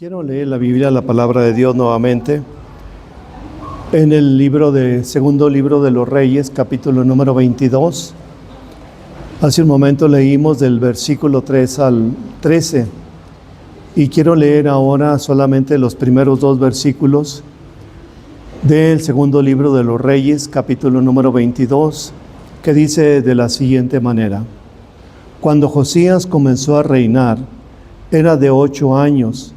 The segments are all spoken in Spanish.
Quiero leer la Biblia, la palabra de Dios nuevamente, en el segundo libro de los Reyes, capítulo número 22. Hace un momento leímos del versículo 3 al 13, y quiero leer ahora solamente los primeros dos versículos del segundo libro de los Reyes, capítulo número 22, que dice de la siguiente manera: Cuando Josías comenzó a reinar, era de 8 años,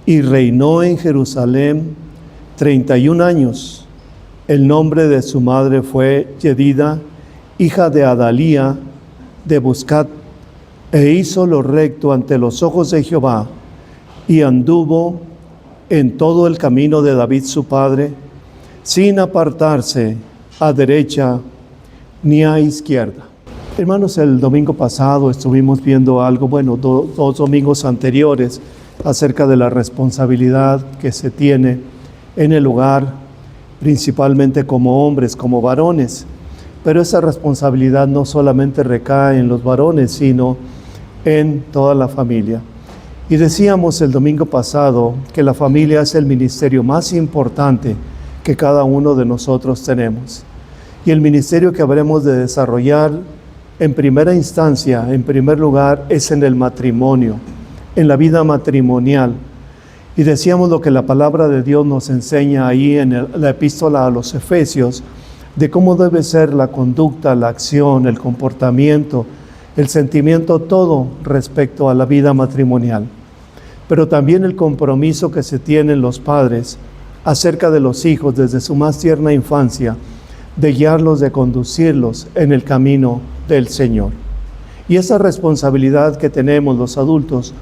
y reinó en Jerusalén 31 años. El nombre de su madre fue Yedida, hija de Adalía de Buscat, e hizo lo recto ante los ojos de Jehová, y anduvo en todo el camino de David su padre, sin apartarse a derecha ni a izquierda. Hermanos, el domingo pasado estuvimos viendo algo, dos domingos anteriores, acerca de la responsabilidad que se tiene en el hogar, principalmente como hombres, como varones. Pero esa responsabilidad no solamente recae en los varones, sino en toda la familia. Y decíamos el domingo pasado que la familia es el ministerio más importante que cada uno de nosotros tenemos. Y el ministerio que habremos de desarrollar en primera instancia, en primer lugar, es en el matrimonio, en la vida matrimonial. Y decíamos lo que la palabra de Dios nos enseña ahí en la epístola a los Efesios, de cómo debe ser la conducta, la acción, el comportamiento, el sentimiento, todo respecto a la vida matrimonial. Pero también el compromiso que se tienen los padres acerca de los hijos desde su más tierna infancia, de guiarlos, de conducirlos en el camino del Señor. Y esa responsabilidad que tenemos los adultos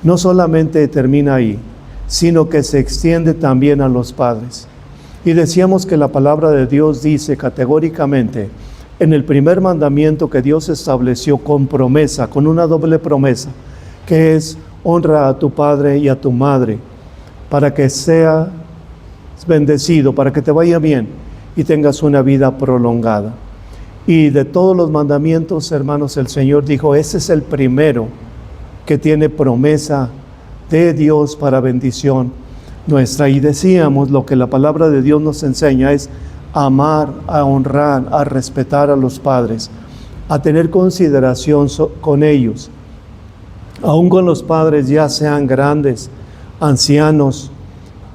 no solamente termina ahí, sino que se extiende también a los padres. Y decíamos que la palabra de Dios dice categóricamente, en el primer mandamiento que Dios estableció con promesa, con una doble promesa, que es: honra a tu padre y a tu madre, para que seas bendecido, para que te vaya bien y tengas una vida prolongada. Y de todos los mandamientos, hermanos, el Señor dijo, ese es el primero que tiene promesa de Dios para bendición nuestra. Y decíamos, lo que la palabra de Dios nos enseña es amar, a honrar, a respetar a los padres, a tener consideración con ellos. Aún con los padres, ya sean grandes, ancianos,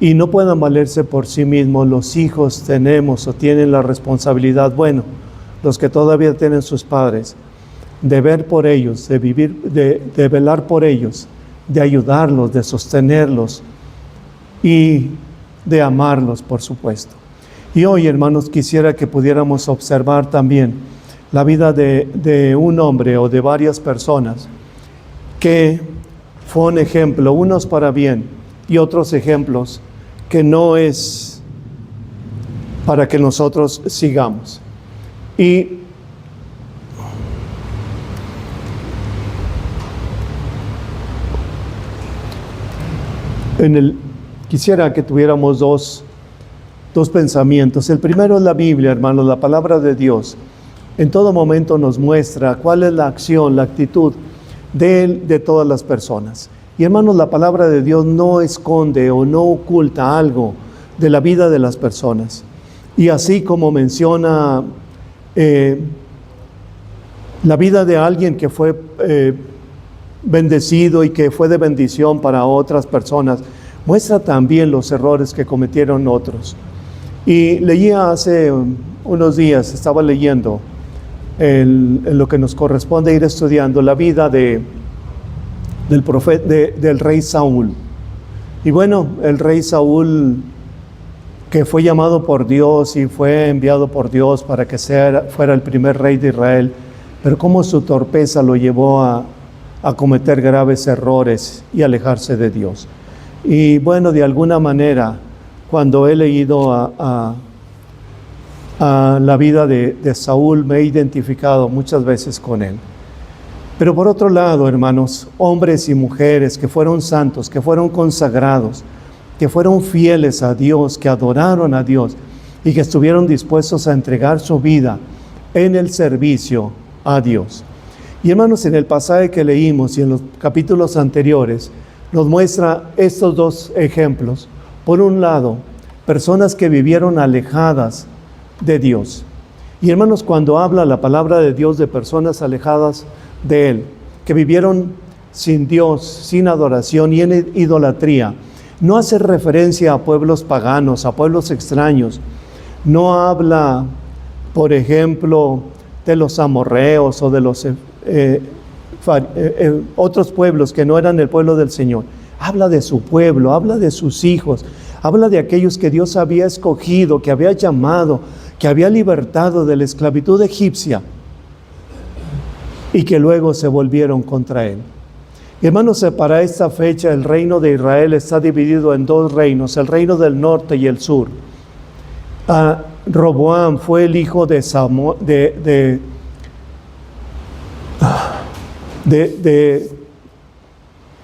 y no puedan valerse por sí mismos, los hijos tenemos o tienen la responsabilidad, los que todavía tienen sus padres, de ver por ellos, de vivir, de velar por ellos, de ayudarlos, de sostenerlos y de amarlos, por supuesto. Y hoy, hermanos, quisiera que pudiéramos observar también la vida de un hombre o de varias personas que fue un ejemplo, unos para bien y otros ejemplos que no es para que nosotros sigamos. Y quisiera que tuviéramos dos pensamientos. El primero es la Biblia, hermanos, la palabra de Dios. En todo momento nos muestra cuál es la acción, la actitud de todas las personas. Y hermanos, la palabra de Dios no esconde o no oculta algo de la vida de las personas. Y así como menciona la vida de alguien que fue bendecido y que fue de bendición para otras personas, muestra también los errores que cometieron otros. Y leía hace unos días, estaba leyendo en lo que nos corresponde ir estudiando la vida del rey Saúl. Y el rey Saúl, que fue llamado por Dios y fue enviado por Dios para que fuera el primer rey de Israel, pero cómo su torpeza lo llevó a cometer graves errores y alejarse de Dios. Y de alguna manera, cuando he leído a la vida de Saúl, me he identificado muchas veces con él. Pero por otro lado, hermanos, hombres y mujeres que fueron santos, que fueron consagrados, que fueron fieles a Dios, que adoraron a Dios y que estuvieron dispuestos a entregar su vida en el servicio a Dios. Y hermanos, en el pasaje que leímos y en los capítulos anteriores, nos muestra estos dos ejemplos. Por un lado, personas que vivieron alejadas de Dios. Y hermanos, cuando habla la palabra de Dios de personas alejadas de Él, que vivieron sin Dios, sin adoración y en idolatría, no hace referencia a pueblos paganos, a pueblos extraños. No habla, por ejemplo, de los amorreos o de los otros pueblos que no eran el pueblo del Señor. Habla de su pueblo, habla de sus hijos, habla de aquellos que Dios había escogido, que había llamado, que había libertado de la esclavitud egipcia y que luego se volvieron contra Él. Hermanos, para esta fecha el reino de Israel está dividido en dos reinos, el reino del norte y el sur. Roboam fue el hijo de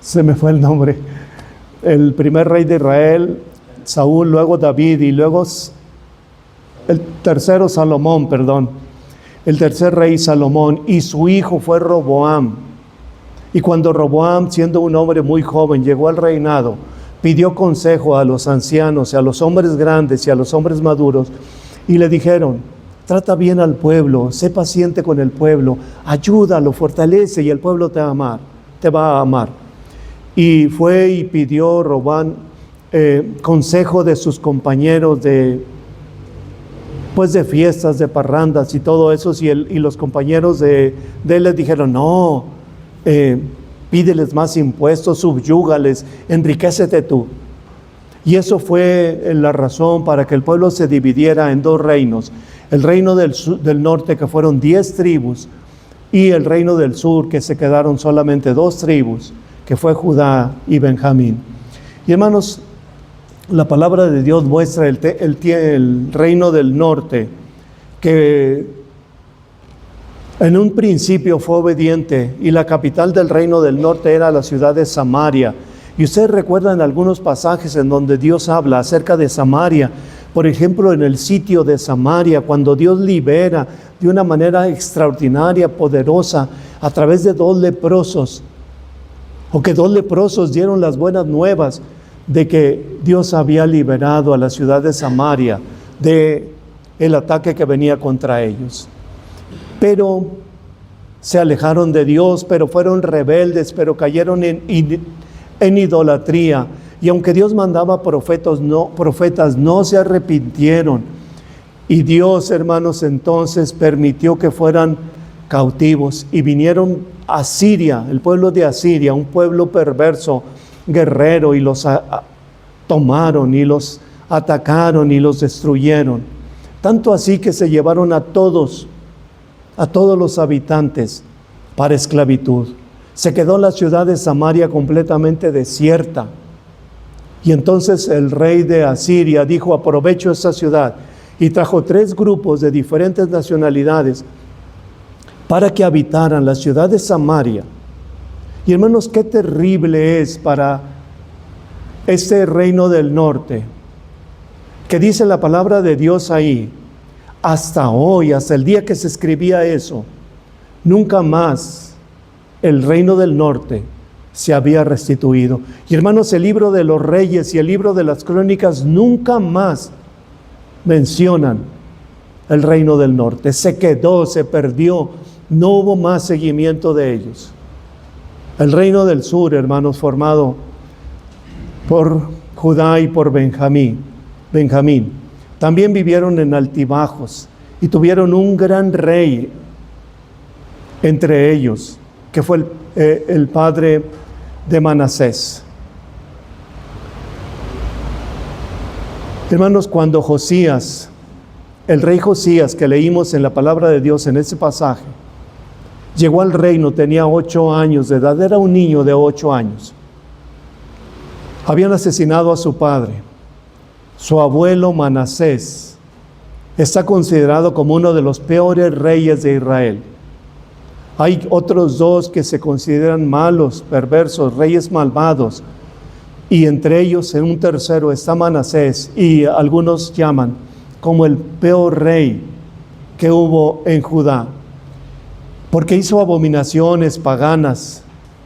se me fue el nombre, el primer rey de Israel, Saúl, luego David y luego el tercer rey Salomón, y su hijo fue Roboam. Y cuando Roboam, siendo un hombre muy joven, llegó al reinado, pidió consejo a los ancianos, a los hombres grandes y a los hombres maduros, y le dijeron: trata bien al pueblo, sé paciente con el pueblo, ayúdalo, fortalece y el pueblo te va a amar. Y fue y pidió Roboam consejo de sus compañeros de fiestas, de parrandas y todo eso, y los compañeros de él les dijeron: no, pídeles más impuestos, subyúgales, enriquécete tú. Y eso fue la razón para que el pueblo se dividiera en dos reinos: el reino del norte, que fueron 10 tribus, y el reino del sur, que se quedaron solamente 2 tribus, que fue Judá y Benjamín. Y hermanos, la palabra de Dios muestra el reino del norte, que en un principio fue obediente, y la capital del reino del norte era la ciudad de Samaria. Y ustedes recuerdan algunos pasajes en donde Dios habla acerca de Samaria. Por ejemplo, en el sitio de Samaria, cuando Dios libera de una manera extraordinaria, poderosa, a través de 2 leprosos, o que 2 leprosos dieron las buenas nuevas de que Dios había liberado a la ciudad de Samaria de el ataque que venía contra ellos. Pero se alejaron de Dios, pero fueron rebeldes, pero cayeron en idolatría. Y aunque Dios mandaba profetas, no se arrepintieron. Y Dios, hermanos, entonces permitió que fueran cautivos. Y vinieron a Siria, el pueblo de Asiria, un pueblo perverso, guerrero, y los tomaron y los atacaron y los destruyeron. Tanto así que se llevaron a todos los habitantes para esclavitud. Se quedó la ciudad de Samaria completamente desierta. Y entonces el rey de Asiria dijo: aprovecho esta ciudad, y trajo 3 grupos de diferentes nacionalidades para que habitaran la ciudad de Samaria. Y hermanos, qué terrible es para este reino del norte, que dice la palabra de Dios ahí: hasta hoy, hasta el día que se escribía eso, nunca más el reino del norte se había restituido. Y hermanos, el libro de los Reyes y el libro de las Crónicas nunca más mencionan el reino del norte. Se quedó, se perdió, no hubo más seguimiento de ellos. El reino del sur, hermanos, formado por Judá y por Benjamín, también vivieron en altibajos y tuvieron un gran rey entre ellos, que fue el padre de Manasés. Hermanos, cuando Josías, el rey Josías, que leímos en la palabra de Dios en ese pasaje, llegó al reino, tenía 8 años de edad, era un niño de 8 años. Habían asesinado a su padre. Su abuelo Manasés está considerado como uno de los peores reyes de Israel. Hay otros 2 que se consideran malos, perversos, reyes malvados, y entre ellos, en un tercero, está Manasés, y algunos llaman como el peor rey que hubo en Judá, porque hizo abominaciones paganas,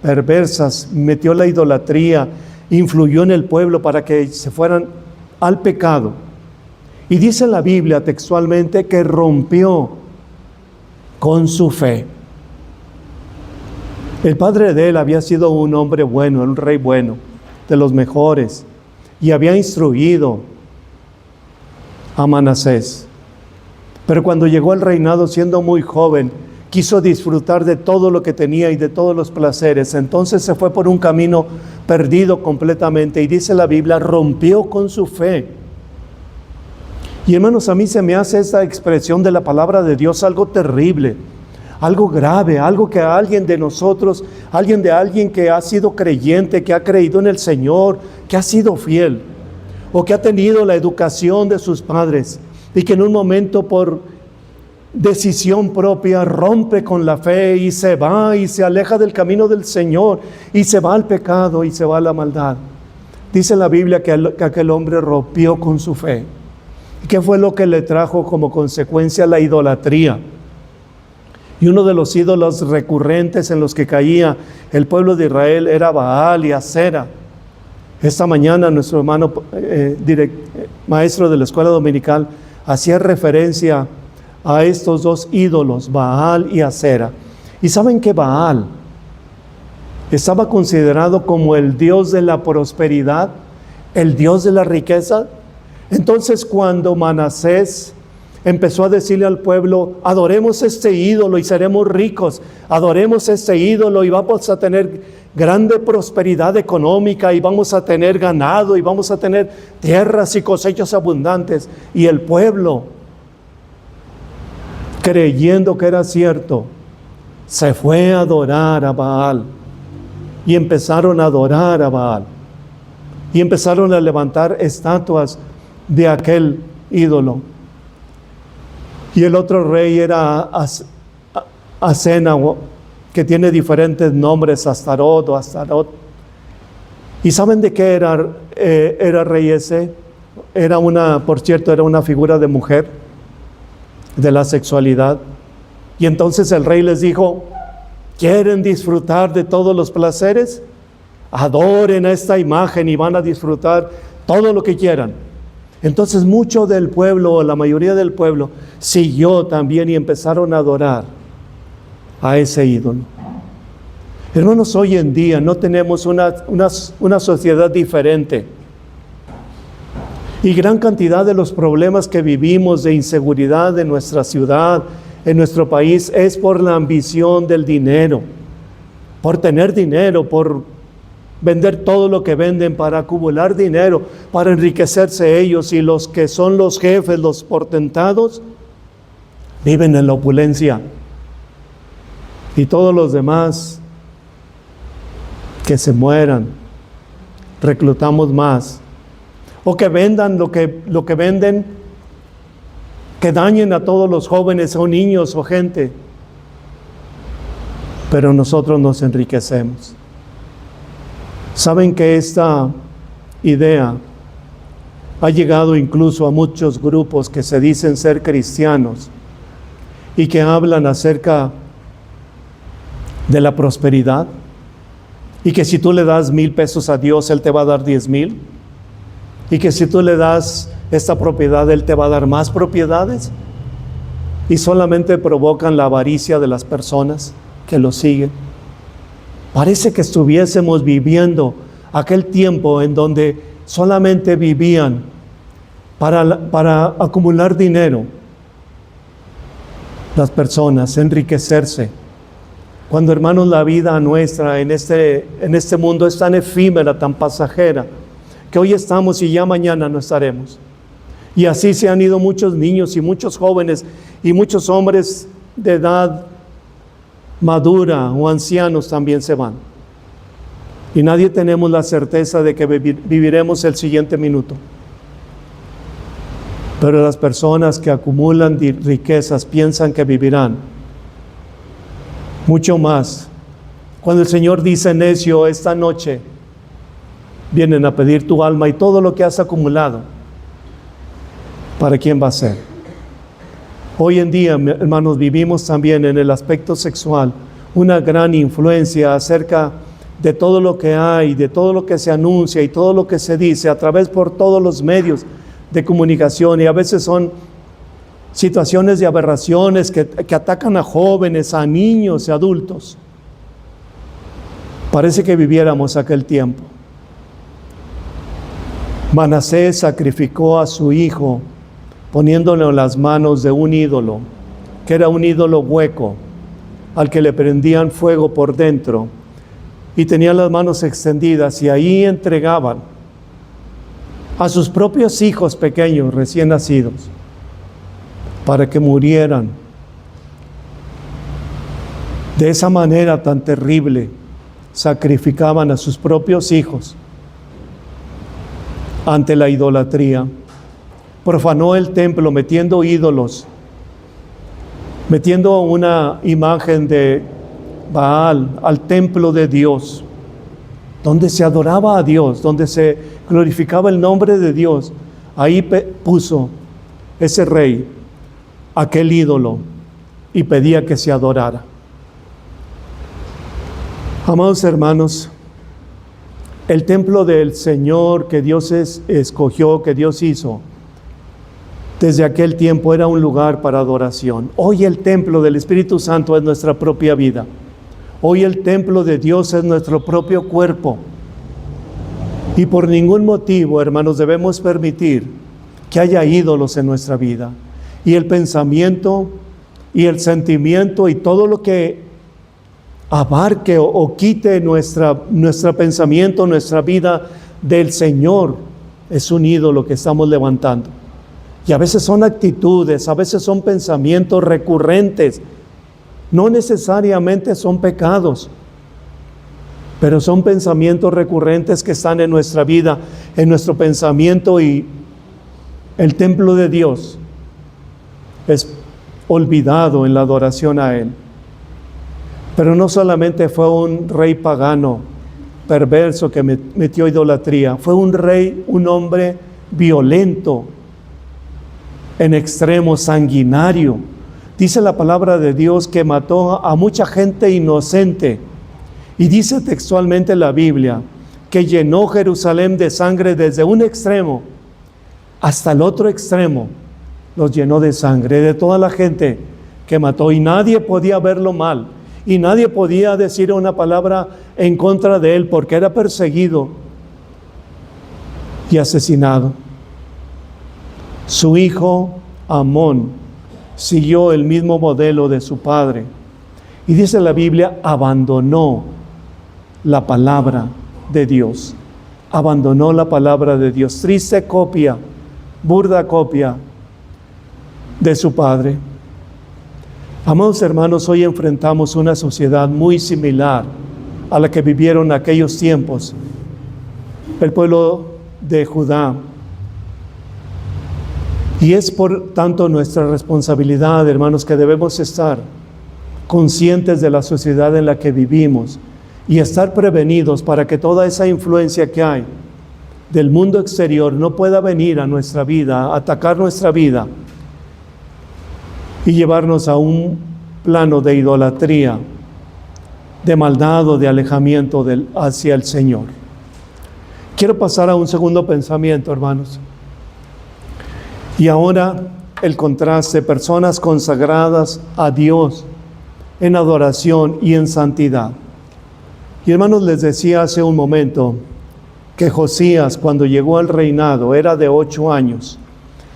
perversas, metió la idolatría, influyó en el pueblo para que se fueran al pecado. Y dice la Biblia textualmente que rompió con su fe. El padre de él había sido un hombre bueno, un rey bueno, de los mejores, y había instruido a Manasés. Pero cuando llegó al reinado siendo muy joven, quiso disfrutar de todo lo que tenía y de todos los placeres. Entonces se fue por un camino perdido completamente, y dice la Biblia, rompió con su fe. Y hermanos, a mí se me hace esta expresión de la palabra de Dios algo terrible, algo grave, algo que a alguien de nosotros, alguien que ha sido creyente, que ha creído en el Señor, que ha sido fiel, o que ha tenido la educación de sus padres, y que en un momento por decisión propia rompe con la fe y se va y se aleja del camino del Señor y se va al pecado y se va a la maldad. Dice la Biblia que aquel hombre rompió con su fe. ¿Y qué fue lo que le trajo como consecuencia? La idolatría. Y uno de los ídolos recurrentes en los que caía el pueblo de Israel era Baal y Acera. Esta mañana nuestro hermano maestro de la escuela dominical hacía referencia a estos dos ídolos, Baal y Acera. Y saben que Baal estaba considerado como el dios de la prosperidad, el dios de la riqueza. Entonces cuando Manasés empezó a decirle al pueblo, adoremos este ídolo y seremos ricos, adoremos este ídolo y vamos a tener grande prosperidad económica y vamos a tener ganado y vamos a tener tierras y cosechas abundantes. Y el pueblo, creyendo que era cierto, se fue a adorar a Baal y empezaron a adorar a Baal y empezaron a levantar estatuas de aquel ídolo. Y el otro rey era Asena, que tiene diferentes nombres, Astarot o Astarot. ¿Y saben de qué era rey ese? Por cierto, era una figura de mujer, de la sexualidad. Y entonces el rey les dijo, ¿quieren disfrutar de todos los placeres? Adoren a esta imagen y van a disfrutar todo lo que quieran. Entonces mucho del pueblo, la mayoría del pueblo, siguió también y empezaron a adorar a ese ídolo. Hermanos, hoy en día no tenemos una sociedad diferente. Y gran cantidad de los problemas que vivimos de inseguridad en nuestra ciudad, en nuestro país, es por la ambición del dinero, por tener dinero, por vender todo lo que venden para acumular dinero, para enriquecerse ellos, y los que son los jefes, los potentados, viven en la opulencia. Y todos los demás, que se mueran, reclutamos más. O que vendan lo que venden, que dañen a todos los jóvenes o niños o gente. Pero nosotros nos enriquecemos. Saben que esta idea ha llegado incluso a muchos grupos que se dicen ser cristianos y que hablan acerca de la prosperidad, y que si tú le das 1,000 pesos a Dios, Él te va a dar 10,000, y que si tú le das esta propiedad, Él te va a dar más propiedades, y solamente provocan la avaricia de las personas que lo siguen. Parece que estuviésemos viviendo aquel tiempo en donde solamente vivían para acumular dinero las personas, enriquecerse. Cuando, hermanos, la vida nuestra en este mundo es tan efímera, tan pasajera, que hoy estamos y ya mañana no estaremos. Y así se han ido muchos niños y muchos jóvenes y muchos hombres de edad madura o ancianos también se van. Y nadie tenemos la certeza de que viviremos el siguiente minuto. Pero las personas que acumulan riquezas piensan que vivirán mucho más. Cuando el Señor dice, necio, esta noche vienen a pedir tu alma y todo lo que has acumulado, ¿para quién va a ser? Hoy en día, hermanos, vivimos también en el aspecto sexual una gran influencia acerca de todo lo que hay, de todo lo que se anuncia y todo lo que se dice a través por todos los medios de comunicación, y a veces son situaciones de aberraciones que atacan a jóvenes, a niños y adultos. Parece que viviéramos aquel tiempo. Manasés sacrificó a su hijo poniéndolo en las manos de un ídolo, que era un ídolo hueco, al que le prendían fuego por dentro, y tenían las manos extendidas, y ahí entregaban a sus propios hijos pequeños, recién nacidos, para que murieran. De esa manera tan terrible, sacrificaban a sus propios hijos ante la idolatría. Profanó el templo metiendo ídolos, metiendo una imagen de Baal al templo de Dios, donde se adoraba a Dios, donde se glorificaba el nombre de Dios. Ahí puso ese rey aquel ídolo y pedía que se adorara. Amados hermanos, el templo del Señor que Dios escogió, que Dios hizo, desde aquel tiempo era un lugar para adoración. Hoy el templo del Espíritu Santo es nuestra propia vida. Hoy el templo de Dios es nuestro propio cuerpo. Y por ningún motivo, hermanos, debemos permitir que haya ídolos en nuestra vida. Y el pensamiento y el sentimiento y todo lo que abarque o quite nuestro pensamiento, nuestra vida del Señor, es un ídolo que estamos levantando. Y a veces son actitudes, a veces son pensamientos recurrentes. No necesariamente son pecados, pero son pensamientos recurrentes que están en nuestra vida, en nuestro pensamiento, y el templo de Dios es olvidado en la adoración a Él. Pero no solamente fue un rey pagano, perverso, que metió idolatría, fue un rey, un hombre violento, en extremo, sanguinario. Dice la palabra de Dios que mató a mucha gente inocente. Y dice textualmente la Biblia que llenó Jerusalén de sangre desde un extremo hasta el otro extremo. Los llenó de sangre de toda la gente que mató, y nadie podía verlo mal, y nadie podía decir una palabra en contra de él, porque era perseguido y asesinado. Su hijo Amón siguió el mismo modelo de su padre, y dice la Biblia, abandonó la palabra de Dios. Abandonó la palabra de Dios. Triste copia, burda copia de su padre. Amados hermanos, hoy enfrentamos una sociedad muy similar a la que vivieron aquellos tiempos el pueblo de Judá. Y es por tanto nuestra responsabilidad, hermanos, que debemos estar conscientes de la sociedad en la que vivimos y estar prevenidos para que toda esa influencia que hay del mundo exterior no pueda venir a nuestra vida, atacar nuestra vida y llevarnos a un plano de idolatría, de maldad o de alejamiento hacia el Señor. Quiero pasar a un segundo pensamiento, hermanos. Y ahora el contraste, personas consagradas a Dios en adoración y en santidad. Y hermanos, les decía hace un momento que Josías, cuando llegó al reinado, era de 8 años.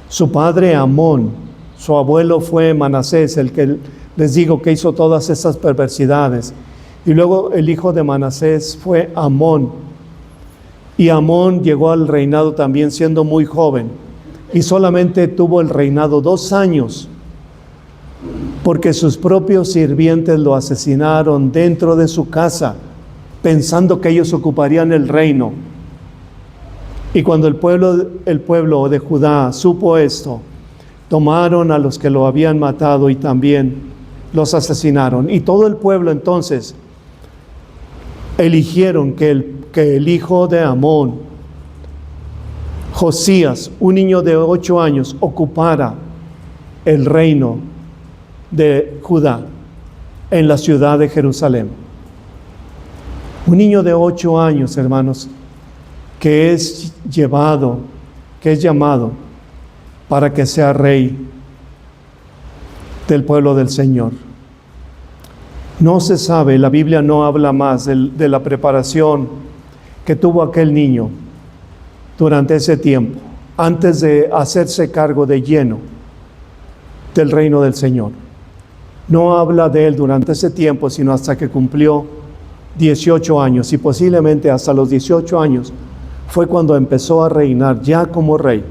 Su padre Amón, su abuelo fue Manasés, el que les digo que hizo todas esas perversidades. Y luego el hijo de Manasés fue Amón. Y Amón llegó al reinado también siendo muy joven. Y solamente tuvo el reinado 2 años, porque sus propios sirvientes lo asesinaron dentro de su casa, pensando que ellos ocuparían el reino. Y cuando el pueblo de Judá supo esto, tomaron a los que lo habían matado y también los asesinaron. Y todo el pueblo entonces eligieron que el hijo de Amón, Josías, un niño de 8 años, ocupara el reino de Judá en la ciudad de Jerusalén. Un niño de 8 años, hermanos, que es llamado para que sea rey del pueblo del Señor. No se sabe, la Biblia no habla más de la preparación que tuvo aquel niño durante ese tiempo, antes de hacerse cargo de lleno del reino del Señor. No habla de él durante ese tiempo, sino hasta que cumplió 18 años, y posiblemente hasta los 18 años fue cuando empezó a reinar ya como rey.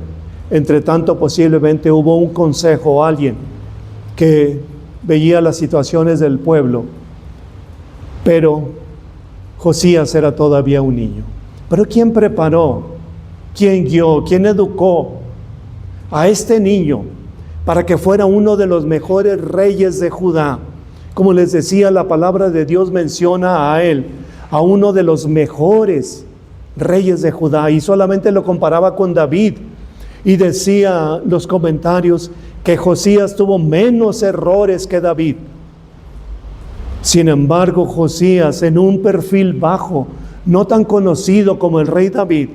Entre tanto, posiblemente hubo un consejo o alguien que veía las situaciones del pueblo, pero Josías era todavía un niño. Pero ¿quién preparó? ¿Quién guió? ¿Quién educó a este niño para que fuera uno de los mejores reyes de Judá? Como les decía, la palabra de Dios menciona a él, a uno de los mejores reyes de Judá, y solamente lo comparaba con David, y decía los comentarios que Josías tuvo menos errores que David. Sin embargo, Josías, en un perfil bajo, no tan conocido como el rey David,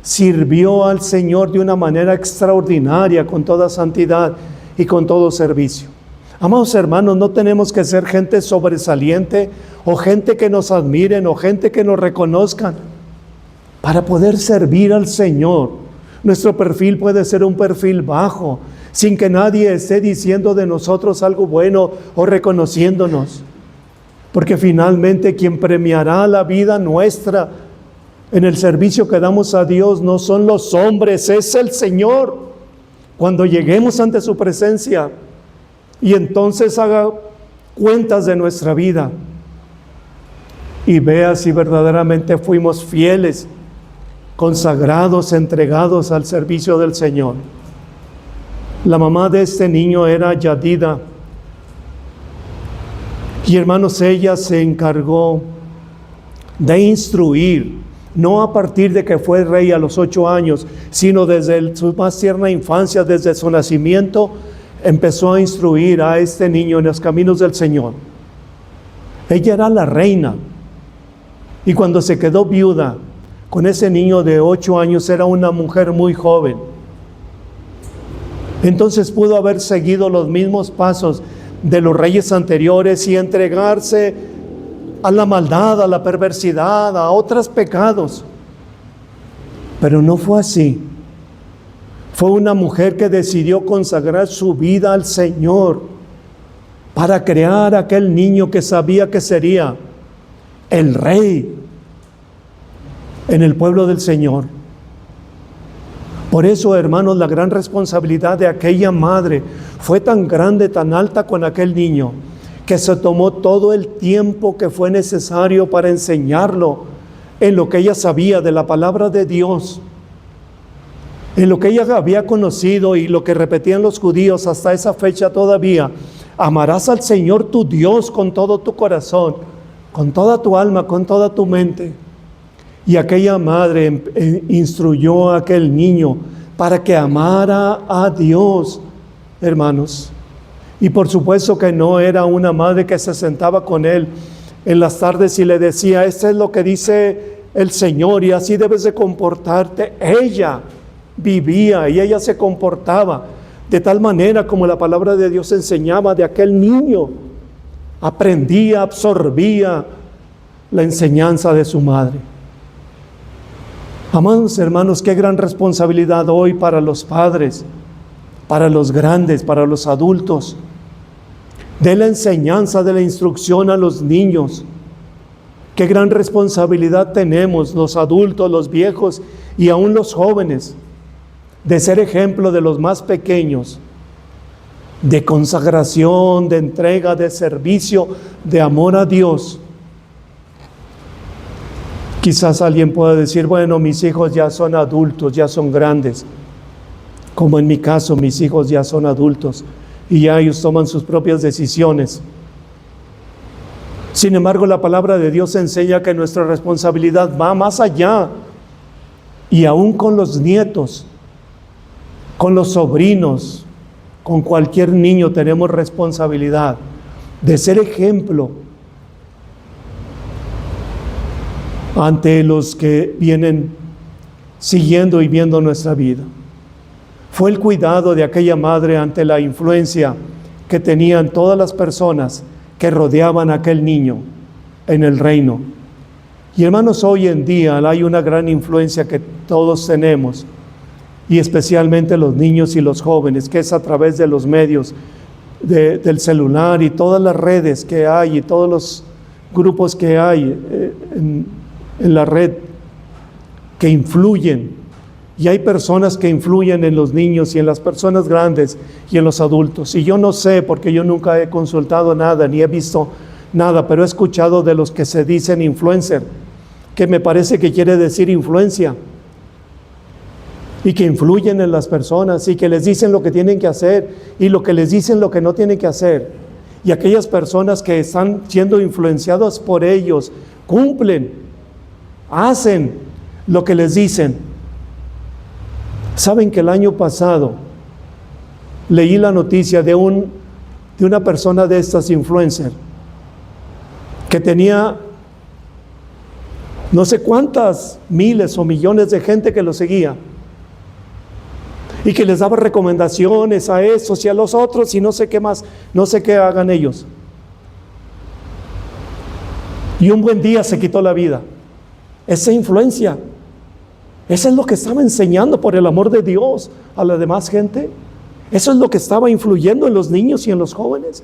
sirvió al Señor de una manera extraordinaria, con toda santidad y con todo servicio. Amados hermanos, no tenemos que ser gente sobresaliente o gente que nos admiren o gente que nos reconozcan para poder servir al Señor. Nuestro perfil puede ser un perfil bajo, sin que nadie esté diciendo de nosotros algo bueno o reconociéndonos. Porque finalmente quien premiará la vida nuestra en el servicio que damos a Dios no son los hombres, es el Señor. Cuando lleguemos ante su presencia y entonces haga cuentas de nuestra vida y vea si verdaderamente fuimos fieles, consagrados, entregados al servicio del Señor. La mamá de este niño era Yadida. Y hermanos, ella se encargó de instruir, no a partir de que fue rey a los 8 años, sino desde su más tierna infancia, desde su nacimiento, empezó a instruir a este niño en los caminos del Señor. Ella era la reina, y cuando se quedó viuda con ese niño de 8 años, era una mujer muy joven. Entonces pudo haber seguido los mismos pasos de los reyes anteriores y entregarse a la maldad, a la perversidad, a otros pecados. Pero no fue así. Fue una mujer que decidió consagrar su vida al Señor para crear aquel niño que sabía que sería el rey en el pueblo del Señor. Por eso, hermanos, la gran responsabilidad de aquella madre fue tan grande, tan alta con aquel niño, que se tomó todo el tiempo que fue necesario para enseñarlo en lo que ella sabía de la palabra de Dios, en lo que ella había conocido y lo que repetían los judíos hasta esa fecha todavía: amarás al Señor tu Dios con todo tu corazón, con toda tu alma, con toda tu mente. Y aquella madre instruyó a aquel niño para que amara a Dios, hermanos. Y por supuesto que no era una madre que se sentaba con él en las tardes y le decía: esto es lo que dice el Señor y así debes de comportarte. Ella vivía y ella se comportaba de tal manera como la palabra de Dios enseñaba de aquel niño. Aprendía, absorbía la enseñanza de su madre. Amados hermanos, qué gran responsabilidad hoy para los padres, para los grandes, para los adultos, de la enseñanza, de la instrucción a los niños. Qué gran responsabilidad tenemos los adultos, los viejos y aún los jóvenes, de ser ejemplo de los más pequeños, de consagración, de entrega, de servicio, de amor a Dios. Quizás alguien pueda decir: bueno, mis hijos ya son adultos, ya son grandes. Como en mi caso, mis hijos ya son adultos y ya ellos toman sus propias decisiones. Sin embargo, la palabra de Dios enseña que nuestra responsabilidad va más allá. Y aún con los nietos, con los sobrinos, con cualquier niño tenemos responsabilidad de ser ejemplo ante los que vienen siguiendo y viendo nuestra vida. Fue el cuidado de aquella madre ante la influencia que tenían todas las personas que rodeaban a aquel niño en el reino. Y hermanos, hoy en día hay una gran influencia que todos tenemos, y especialmente los niños y los jóvenes, que es a través de los medios del celular y todas las redes que hay y todos los grupos que hay en la red que influyen. Y hay personas que influyen en los niños y en las personas grandes y en los adultos. Y yo no sé, porque yo nunca he consultado nada ni he visto nada, pero he escuchado de los que se dicen influencer, que me parece que quiere decir influencia, y que influyen en las personas y que les dicen lo que tienen que hacer y lo que les dicen lo que no tienen que hacer. Y aquellas personas que están siendo influenciadas por ellos cumplen, hacen lo que les dicen. Saben que el año pasado leí la noticia de una persona de estas influencers que tenía no sé cuántas miles o millones de gente que lo seguía y que les daba recomendaciones a esos y a los otros y no sé qué más, no sé qué hagan ellos. Y un buen día se quitó la vida. Esa influencia, eso es lo que estaba enseñando, por el amor de Dios, a la demás gente. Eso es lo que estaba influyendo en los niños y en los jóvenes.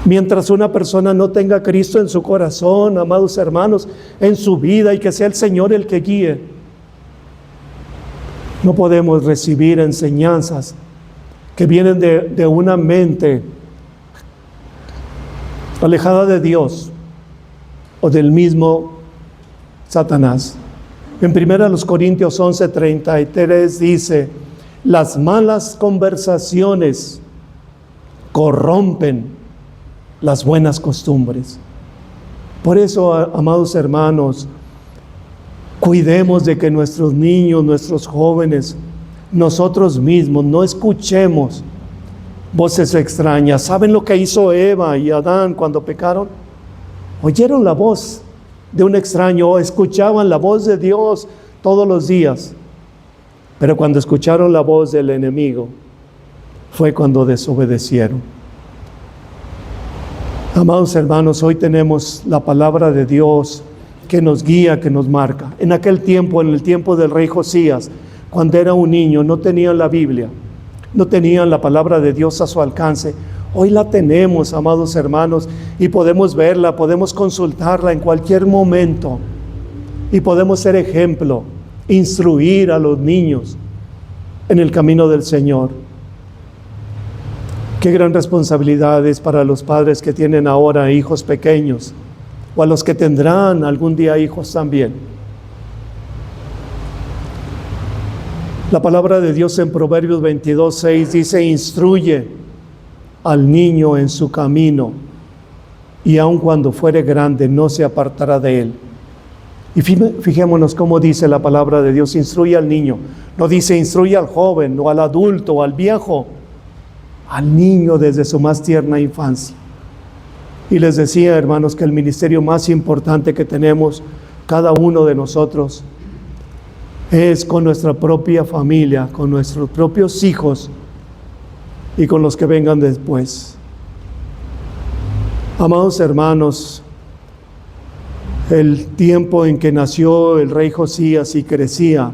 Mientras una persona no tenga a Cristo en su corazón, amados hermanos, en su vida, y que sea el Señor el que guíe, no podemos recibir enseñanzas que vienen de una mente alejada de Dios o del mismo Satanás. En 1 Corintios 11:33 dice: las malas conversaciones corrompen las buenas costumbres. Por eso, amados hermanos, cuidemos de que nuestros niños, nuestros jóvenes, nosotros mismos no escuchemos voces extrañas. ¿Saben lo que hizo Eva y Adán cuando pecaron? Oyeron la voz de un extraño, o escuchaban la voz de Dios todos los días. Pero cuando escucharon la voz del enemigo, fue cuando desobedecieron. Amados hermanos, hoy tenemos la palabra de Dios que nos guía, que nos marca. En aquel tiempo, en el tiempo del rey Josías, cuando era un niño, no tenían la Biblia, no tenían la palabra de Dios a su alcance. Hoy la tenemos, amados hermanos, y podemos verla, podemos consultarla en cualquier momento, y podemos ser ejemplo, instruir a los niños en el camino del Señor. Qué gran responsabilidad es para los padres que tienen ahora hijos pequeños, o a los que tendrán algún día hijos también. La palabra de Dios en Proverbios 22:6 dice: instruye al niño en su camino, y aun cuando fuere grande no se apartará de él. Y fijémonos cómo dice la palabra de Dios: instruye al niño. No dice instruye al joven, o al adulto, o al viejo, al niño desde su más tierna infancia. Y les decía, hermanos, que el ministerio más importante que tenemos cada uno de nosotros es con nuestra propia familia, con nuestros propios hijos y con los que vengan después. Amados hermanos, el tiempo en que nació el rey Josías y crecía,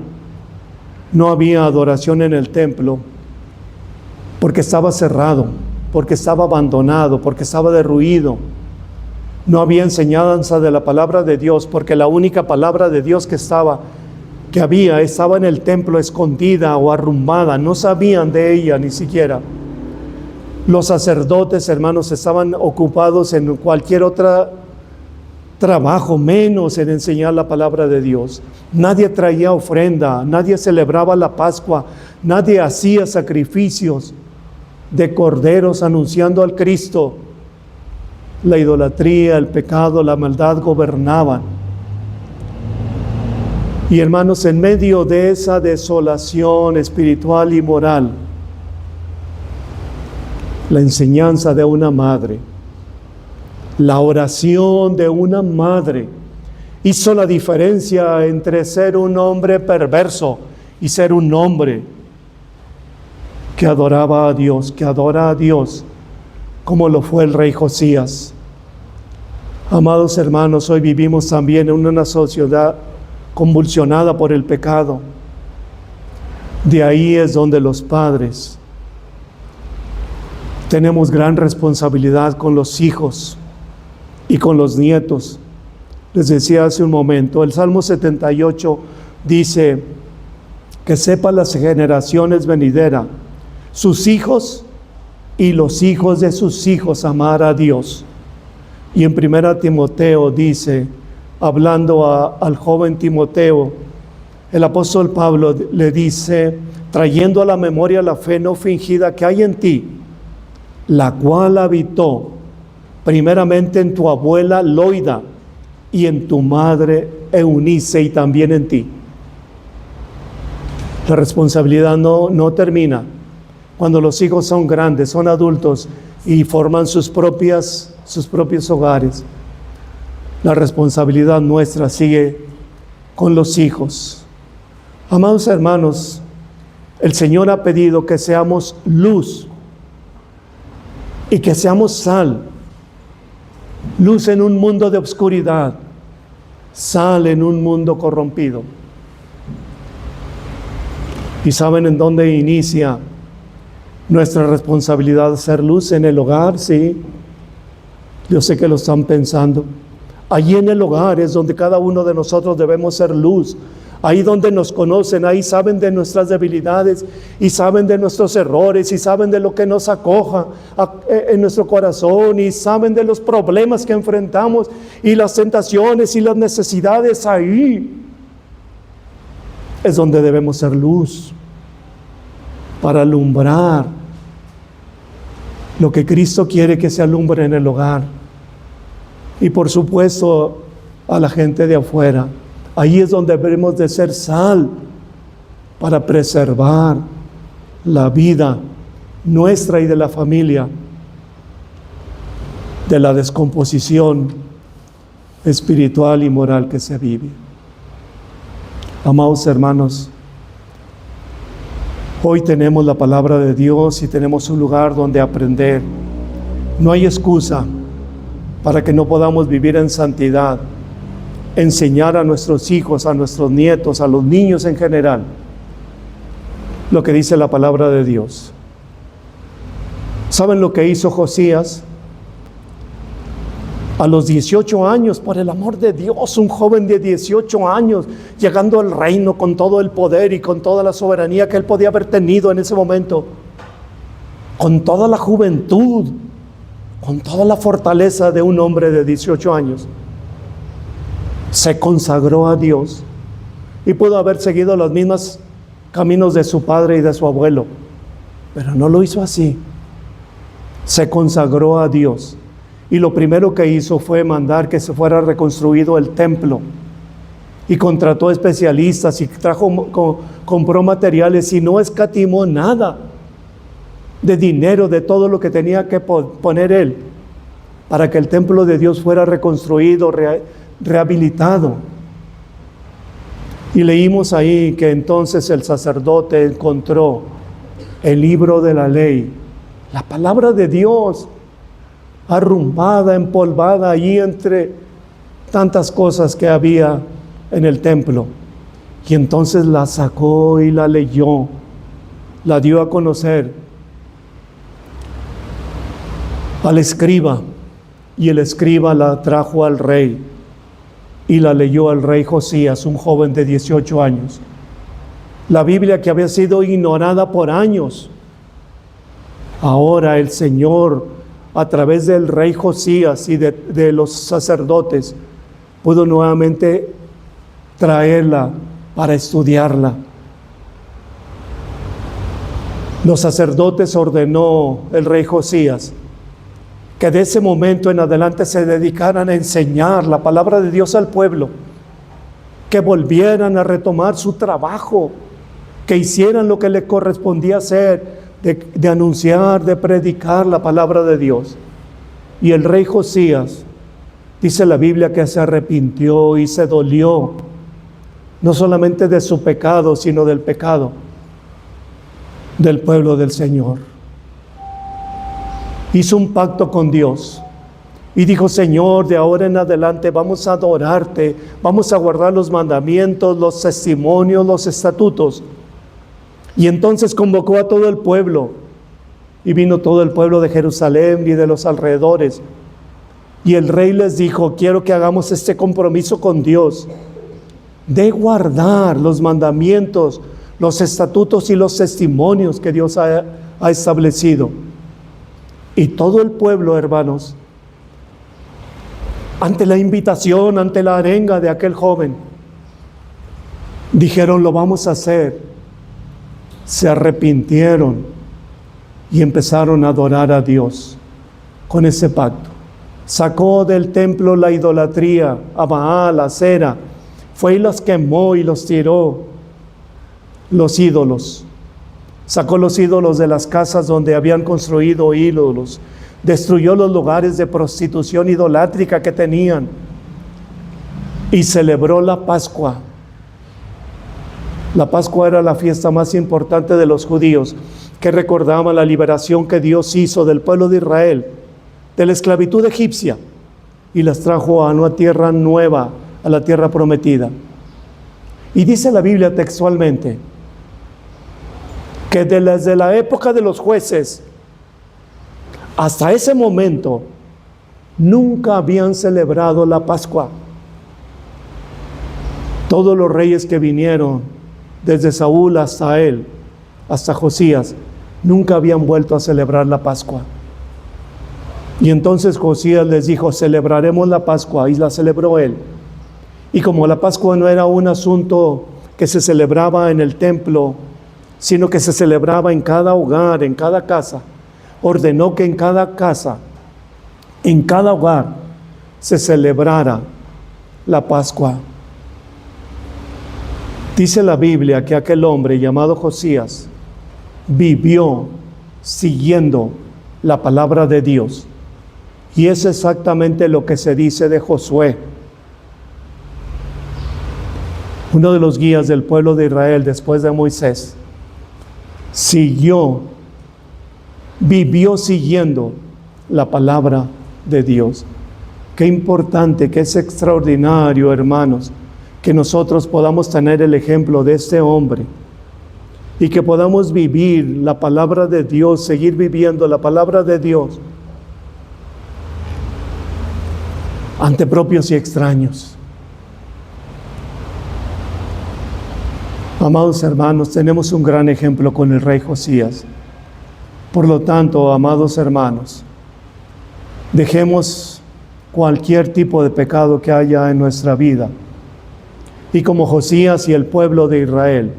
no había adoración en el templo, porque estaba cerrado, porque estaba abandonado, porque estaba derruido. No había enseñanza de la palabra de Dios, porque la única palabra de Dios que estaba en el templo, escondida o arrumbada. No sabían de ella ni siquiera. Los sacerdotes, hermanos, estaban ocupados en cualquier otro trabajo, menos en enseñar la palabra de Dios. Nadie traía ofrenda, nadie celebraba la Pascua, nadie hacía sacrificios de corderos anunciando al Cristo. La idolatría, el pecado, la maldad gobernaban. Y hermanos, en medio de esa desolación espiritual y moral, la enseñanza de una madre, la oración de una madre Hizo la diferencia entre ser un hombre perverso y ser un hombre que adoraba a Dios, que adora a Dios, como lo fue el rey Josías. Amados hermanos, hoy vivimos también en una sociedad convulsionada por el pecado. De ahí es donde los padres tenemos gran responsabilidad con los hijos y con los nietos. Les decía hace un momento, el Salmo 78 dice que sepa las generaciones venideras, sus hijos y los hijos de sus hijos amar a Dios. Y en 1 Timoteo dice, hablando al joven Timoteo, el apóstol Pablo le dice, trayendo a la memoria la fe no fingida que hay en ti, la cual habitó primeramente en tu abuela Loida y en tu madre Eunice y también en ti. La responsabilidad no termina cuando los hijos son grandes, son adultos y forman sus propios hogares. La responsabilidad nuestra sigue con los hijos. Amados hermanos, el Señor ha pedido que seamos luz y que seamos sal. Luz en un mundo de oscuridad, sal en un mundo corrompido. ¿Y saben en dónde inicia nuestra responsabilidad de ser luz? En el hogar, sí. Yo sé que lo están pensando. Allí en el hogar es donde cada uno de nosotros debemos ser luz. Ahí donde nos conocen, ahí saben de nuestras debilidades y saben de nuestros errores y saben de lo que nos acoja en nuestro corazón y saben de los problemas que enfrentamos y las tentaciones y las necesidades. Ahí es donde debemos ser luz para alumbrar lo que Cristo quiere que se alumbre en el hogar y por supuesto a la gente de afuera. Ahí es donde debemos de ser sal para preservar la vida nuestra y de la familia de la descomposición espiritual y moral que se vive. Amados hermanos, hoy tenemos la palabra de Dios y tenemos un lugar donde aprender. No hay excusa para que no podamos vivir en santidad. Enseñar a nuestros hijos, a nuestros nietos, a los niños en general, lo que dice la palabra de Dios. ¿Saben lo que hizo Josías? A los 18 años, por el amor de Dios, un joven de 18 años, llegando al reino con todo el poder y con toda la soberanía que él podía haber tenido en ese momento, con toda la juventud, con toda la fortaleza de un hombre de 18 años. Se consagró a Dios y pudo haber seguido los mismos caminos de su padre y de su abuelo, pero no lo hizo así. Se consagró a Dios y lo primero que hizo fue mandar que se fuera reconstruido el templo y contrató especialistas y compró materiales y no escatimó nada de dinero, de todo lo que tenía que poner él para que el templo de Dios fuera reconstruido, rehabilitado. Y leímos ahí que entonces el sacerdote encontró el libro de la ley, la palabra de Dios, arrumbada, empolvada allí entre tantas cosas que había en el templo. Y entonces la sacó y la leyó, la dio a conocer al escriba, y el escriba la trajo al rey. Y la leyó al rey Josías, un joven de 18 años. La Biblia que había sido ignorada por años. Ahora el Señor, a través del rey Josías y de los sacerdotes, pudo nuevamente traerla para estudiarla. Los sacerdotes ordenó el rey Josías que de ese momento en adelante se dedicaran a enseñar la palabra de Dios al pueblo, que volvieran a retomar su trabajo, que hicieran lo que les correspondía hacer, de anunciar, de predicar la palabra de Dios. Y el rey Josías Dice la Biblia que se arrepintió y se dolió, no solamente de su pecado, sino del pecado del pueblo del Señor. Hizo un pacto con Dios y dijo: Señor, de ahora en adelante vamos a adorarte, vamos a guardar los mandamientos, los testimonios, los estatutos. Y entonces convocó a todo el pueblo, y vino todo el pueblo de Jerusalén y de los alrededores. Y el rey les dijo: quiero que hagamos este compromiso con Dios, de guardar los mandamientos, los estatutos y los testimonios que Dios ha establecido. Y todo el pueblo, hermanos, ante la invitación, ante la arenga de aquel joven, dijeron: lo vamos a hacer. Se arrepintieron y empezaron a adorar a Dios con ese pacto. Sacó del templo la idolatría, a Baal, a Acera, fue y los quemó y los tiró, los ídolos. Sacó los ídolos de las casas donde habían construido ídolos, destruyó los lugares de prostitución idolátrica que tenían y celebró la Pascua. La Pascua era la fiesta más importante de los judíos, que recordaba la liberación que Dios hizo del pueblo de Israel de la esclavitud egipcia y las trajo a una tierra nueva, a la tierra prometida. Y dice la Biblia textualmente que desde la época de los jueces hasta ese momento nunca habían celebrado la Pascua. Todos los reyes que vinieron, desde Saúl hasta él, hasta Josías, nunca habían vuelto a celebrar la Pascua. Y entonces Josías les dijo: celebraremos la Pascua, y la celebró él. Y como la Pascua no era un asunto que se celebraba en el templo, sino que se celebraba en cada hogar, en cada casa, ordenó que en cada casa, en cada hogar, se celebrara la Pascua. Dice la Biblia que aquel hombre llamado Josías vivió siguiendo la palabra de Dios. Y es exactamente lo que se dice de Josué, uno de los guías del pueblo de Israel después de Moisés. Vivió siguiendo la palabra de Dios. Qué importante, qué es extraordinario, hermanos, que nosotros podamos tener el ejemplo de este hombre y que podamos vivir la palabra de Dios, seguir viviendo la palabra de Dios ante propios y extraños. Amados hermanos, tenemos un gran ejemplo con el rey Josías. Por lo tanto, amados hermanos, dejemos cualquier tipo de pecado que haya en nuestra vida. Y como Josías y el pueblo de Israel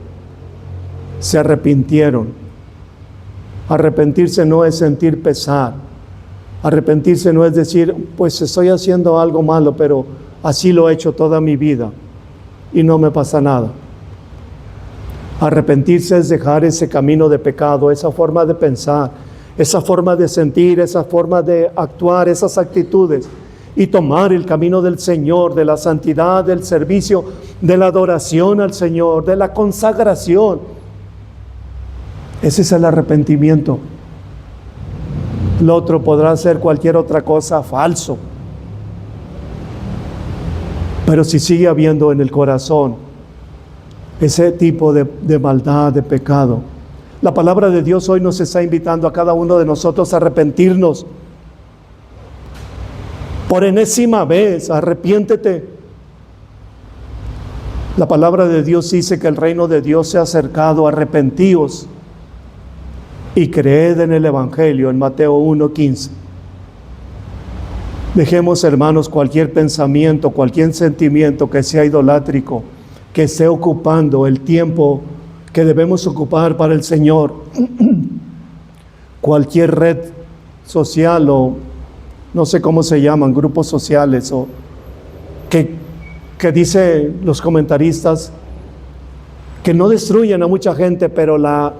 se arrepintieron. Arrepentirse no es sentir pesar. Arrepentirse no es decir: pues estoy haciendo algo malo, pero así lo he hecho toda mi vida y no me pasa nada. Arrepentirse es dejar ese camino de pecado, esa forma de pensar, esa forma de sentir, esa forma de actuar, esas actitudes, y tomar el camino del Señor, de la santidad, del servicio, de la adoración al Señor, de la consagración. Ese es el arrepentimiento. Lo otro podrá ser cualquier otra cosa, falso. Pero si sigue habiendo en el corazón ese tipo de maldad, de pecado, la palabra de Dios hoy nos está invitando a cada uno de nosotros a arrepentirnos. Por enésima vez, arrepiéntete. La palabra de Dios dice que el reino de Dios se ha acercado. Arrepentíos y creed en el Evangelio, en Mateo 1:15. Dejemos, hermanos, cualquier pensamiento, cualquier sentimiento que sea idolátrico, que esté ocupando el tiempo que debemos ocupar para el Señor. Cualquier red social o no sé cómo se llaman, grupos sociales, o que dice los comentaristas que no destruyen a mucha gente, pero la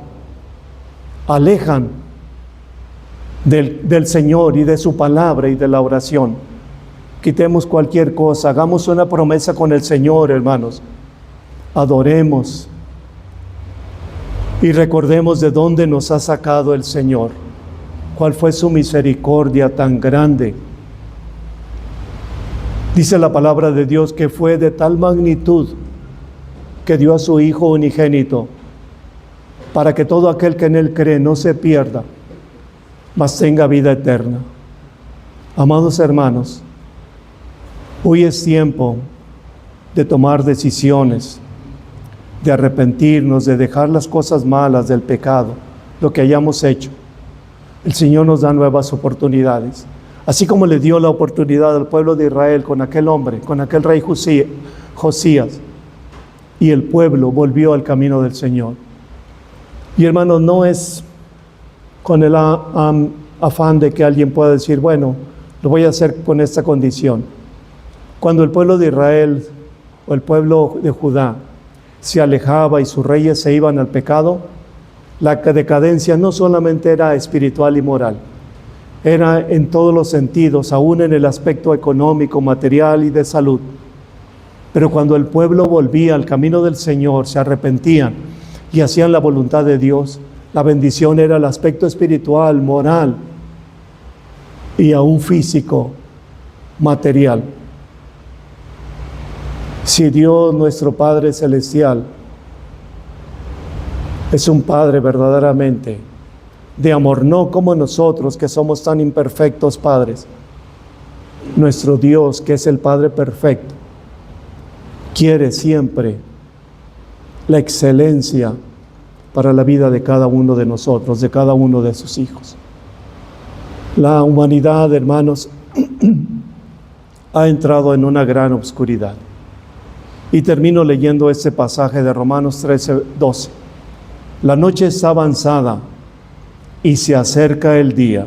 alejan del Señor y de su palabra y de la oración. Quitemos cualquier cosa, hagamos una promesa con el Señor, hermanos. Adoremos y recordemos de dónde nos ha sacado el Señor, cuál fue su misericordia tan grande. Dice la palabra de Dios que fue de tal magnitud que dio a su Hijo unigénito, para que todo aquel que en Él cree no se pierda, mas tenga vida eterna. Amados hermanos, hoy es tiempo de tomar decisiones, de arrepentirnos, de dejar las cosas malas del pecado, lo que hayamos hecho. El Señor nos da nuevas oportunidades. Así como le dio la oportunidad al pueblo de Israel con aquel hombre, con aquel rey Josías, y el pueblo volvió al camino del Señor. Y hermanos, no es con el afán de que alguien pueda decir, bueno, lo voy a hacer con esta condición. Cuando el pueblo de Israel o el pueblo de Judá se alejaba y sus reyes se iban al pecado, la decadencia no solamente era espiritual y moral, era en todos los sentidos, aún en el aspecto económico, material y de salud. Pero cuando el pueblo volvía al camino del Señor, se arrepentían y hacían la voluntad de Dios, la bendición era el aspecto espiritual, moral y aún físico, material. Si Dios, nuestro Padre Celestial, es un Padre verdaderamente de amor, no como nosotros que somos tan imperfectos padres. Nuestro Dios, que es el Padre perfecto, quiere siempre la excelencia para la vida de cada uno de nosotros, de cada uno de sus hijos. La humanidad, hermanos, ha entrado en una gran oscuridad. Y termino leyendo este pasaje de Romanos 13:12. La noche está avanzada y se acerca el día.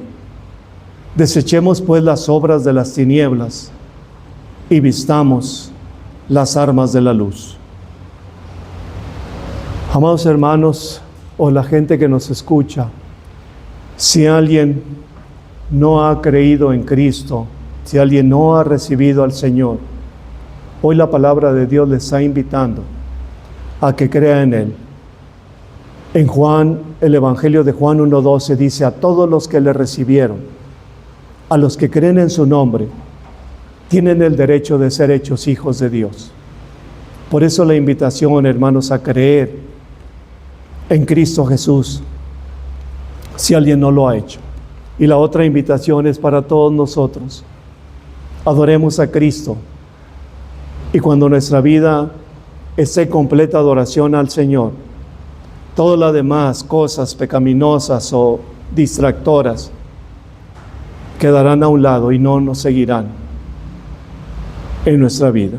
Desechemos pues las obras de las tinieblas y vistamos las armas de la luz. Amados hermanos, o la gente que nos escucha, si alguien no ha creído en Cristo, si alguien no ha recibido al Señor, hoy la palabra de Dios les está invitando a que crea en Él. En Juan, el Evangelio de Juan 1:12 dice, a todos los que le recibieron, a los que creen en su nombre, tienen el derecho de ser hechos hijos de Dios. Por eso la invitación, hermanos, a creer en Cristo Jesús, si alguien no lo ha hecho. Y la otra invitación es para todos nosotros. Adoremos a Cristo. Y cuando nuestra vida esté en completa adoración al Señor, todas las demás cosas pecaminosas o distractoras quedarán a un lado y no nos seguirán en nuestra vida.